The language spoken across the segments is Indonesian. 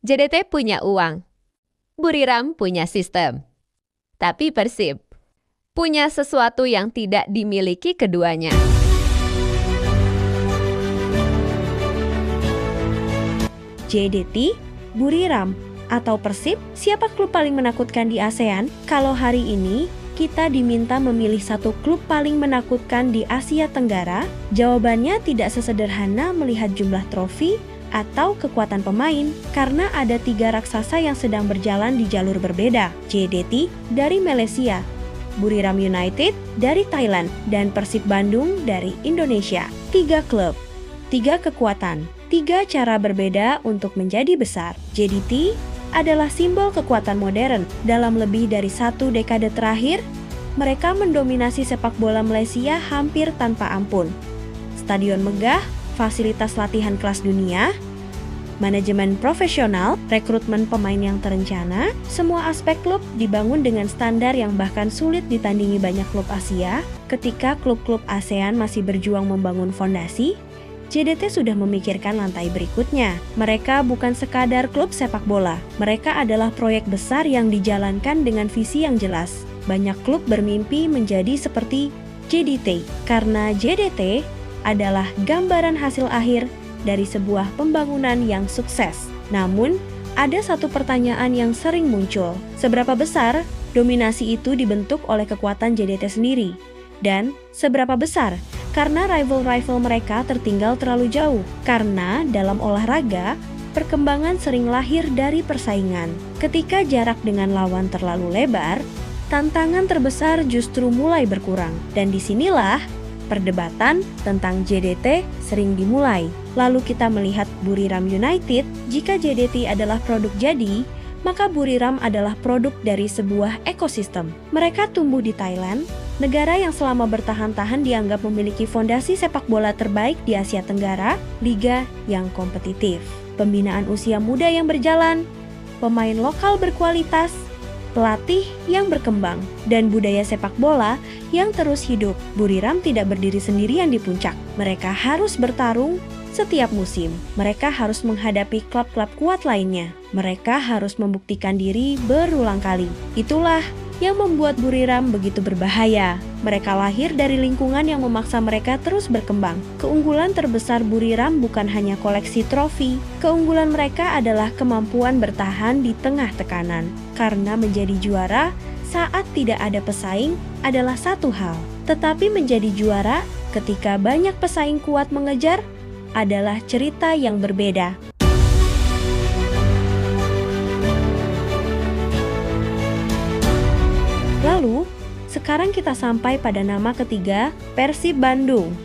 JDT punya uang, Buriram punya sistem. Tapi Persib punya sesuatu yang tidak dimiliki keduanya. JDT, Buriram, atau Persib, siapa klub paling menakutkan di ASEAN? Kalau hari ini kita diminta memilih satu klub paling menakutkan di Asia Tenggara, jawabannya tidak sesederhana melihat jumlah trofi atau kekuatan pemain, karena ada 3 raksasa yang sedang berjalan di jalur berbeda. JDT dari Malaysia, Buriram United dari Thailand, dan Persib Bandung dari Indonesia. 3 klub, 3 kekuatan, 3 cara berbeda untuk menjadi besar. JDT adalah simbol kekuatan modern. Dalam lebih dari 1 dekade terakhir, mereka mendominasi sepak bola Malaysia hampir tanpa ampun. Stadion megah, fasilitas latihan kelas dunia, manajemen profesional, rekrutmen pemain yang terencana, semua aspek klub dibangun dengan standar yang bahkan sulit ditandingi banyak klub Asia. Ketika klub-klub ASEAN masih berjuang membangun fondasi, JDT sudah memikirkan lantai berikutnya. Mereka bukan sekadar klub sepak bola, mereka adalah proyek besar yang dijalankan dengan visi yang jelas. Banyak klub bermimpi menjadi seperti JDT, karena JDT adalah gambaran hasil akhir dari sebuah pembangunan yang sukses. Namun, ada satu pertanyaan yang sering muncul. Seberapa besar dominasi itu dibentuk oleh kekuatan JDT sendiri? Dan seberapa besar karena rival-rival mereka tertinggal terlalu jauh? Karena dalam olahraga, perkembangan sering lahir dari persaingan. Ketika jarak dengan lawan terlalu lebar, tantangan terbesar justru mulai berkurang. Dan disinilah perdebatan tentang JDT sering dimulai. Lalu kita melihat Buriram United. Jika JDT adalah produk jadi, maka Buriram adalah produk dari sebuah ekosistem. Mereka tumbuh di Thailand, negara yang selama bertahan-tahan dianggap memiliki fondasi sepak bola terbaik di Asia Tenggara, liga yang kompetitif, pembinaan usia muda yang berjalan, pemain lokal berkualitas, pelatih yang berkembang, dan budaya sepak bola yang terus hidup. Buriram tidak berdiri sendirian di puncak. Mereka harus bertarung setiap musim. Mereka harus menghadapi klub-klub kuat lainnya. Mereka harus membuktikan diri berulang kali. Itulah yang membuat Buriram begitu berbahaya. Mereka lahir dari lingkungan yang memaksa mereka terus berkembang. Keunggulan terbesar Buriram bukan hanya koleksi trofi. Keunggulan mereka adalah kemampuan bertahan di tengah tekanan. Karena menjadi juara saat tidak ada pesaing adalah satu hal. Tetapi menjadi juara ketika banyak pesaing kuat mengejar adalah cerita yang berbeda. Lalu, sekarang kita sampai pada nama ketiga, Persib Bandung.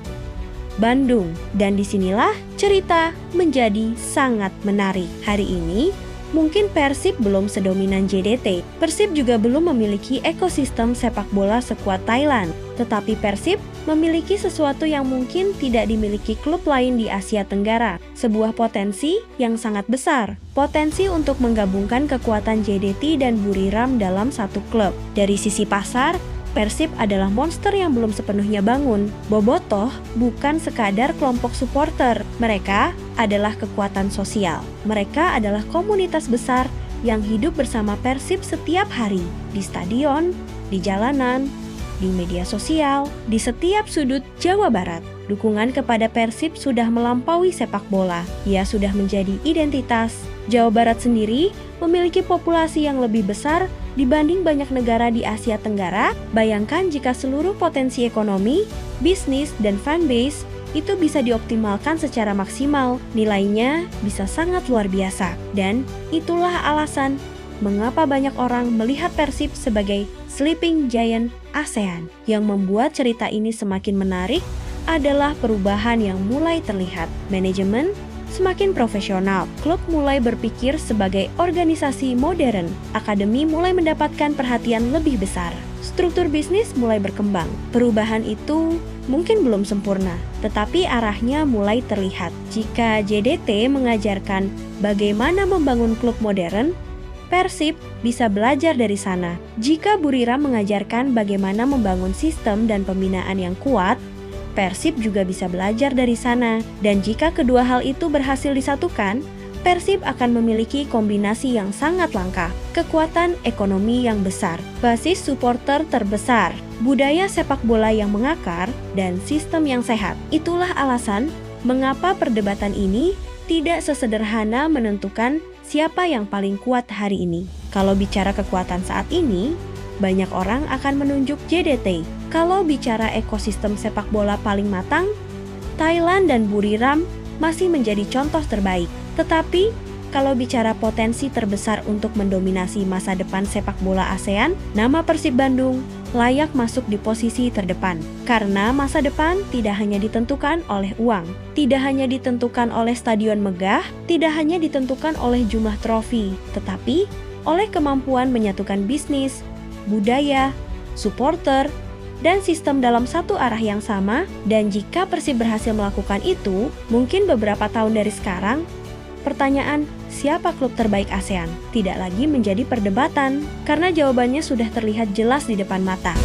Bandung, dan disinilah cerita menjadi sangat menarik. Hari ini, mungkin Persib belum sedominan JDT. Persib juga belum memiliki ekosistem sepak bola sekuat Thailand. Tetapi Persib memiliki sesuatu yang mungkin tidak dimiliki klub lain di Asia Tenggara. Sebuah potensi yang sangat besar. Potensi untuk menggabungkan kekuatan JDT dan Buriram dalam satu klub. Dari sisi pasar, Persib adalah monster yang belum sepenuhnya bangun. Bobotoh bukan sekadar kelompok supporter. Mereka adalah kekuatan sosial. Mereka adalah komunitas besar yang hidup bersama Persib setiap hari. Di stadion, di jalanan, di media sosial, di setiap sudut Jawa Barat. Dukungan kepada Persib sudah melampaui sepak bola. Ia sudah menjadi identitas. Jawa Barat sendiri memiliki populasi yang lebih besar dibanding banyak negara di Asia Tenggara. Bayangkan jika seluruh potensi ekonomi, bisnis, dan fanbase itu bisa dioptimalkan secara maksimal. Nilainya bisa sangat luar biasa. Dan itulah alasan mengapa banyak orang melihat Persib sebagai sleeping giant ASEAN. Yang membuat cerita ini semakin menarik adalah perubahan yang mulai terlihat. Manajemen semakin profesional, klub mulai berpikir sebagai organisasi modern, akademi mulai mendapatkan perhatian lebih besar, struktur bisnis mulai berkembang. Perubahan itu mungkin belum sempurna, tetapi arahnya mulai terlihat. Jika JDT mengajarkan bagaimana membangun klub modern, Persib bisa belajar dari sana. Jika Buriram mengajarkan bagaimana membangun sistem dan pembinaan yang kuat, Persib juga bisa belajar dari sana. Dan jika kedua hal itu berhasil disatukan, Persib akan memiliki kombinasi yang sangat langka, kekuatan ekonomi yang besar, basis supporter terbesar, budaya sepak bola yang mengakar, dan sistem yang sehat. Itulah alasan mengapa perdebatan ini tidak sesederhana menentukan siapa yang paling kuat hari ini. Kalau bicara kekuatan saat ini, banyak orang akan menunjuk JDT. Kalau bicara ekosistem sepak bola paling matang, Thailand dan Buriram masih menjadi contoh terbaik. Tetapi, kalau bicara potensi terbesar untuk mendominasi masa depan sepak bola ASEAN, nama Persib Bandung layak masuk di posisi terdepan. Karena masa depan tidak hanya ditentukan oleh uang, tidak hanya ditentukan oleh stadion megah, tidak hanya ditentukan oleh jumlah trofi, tetapi oleh kemampuan menyatukan bisnis, budaya, supporter, dan sistem dalam satu arah yang sama. Dan jika Persib berhasil melakukan itu, mungkin beberapa tahun dari sekarang, pertanyaan siapa klub terbaik ASEAN tidak lagi menjadi perdebatan, karena jawabannya sudah terlihat jelas di depan mata.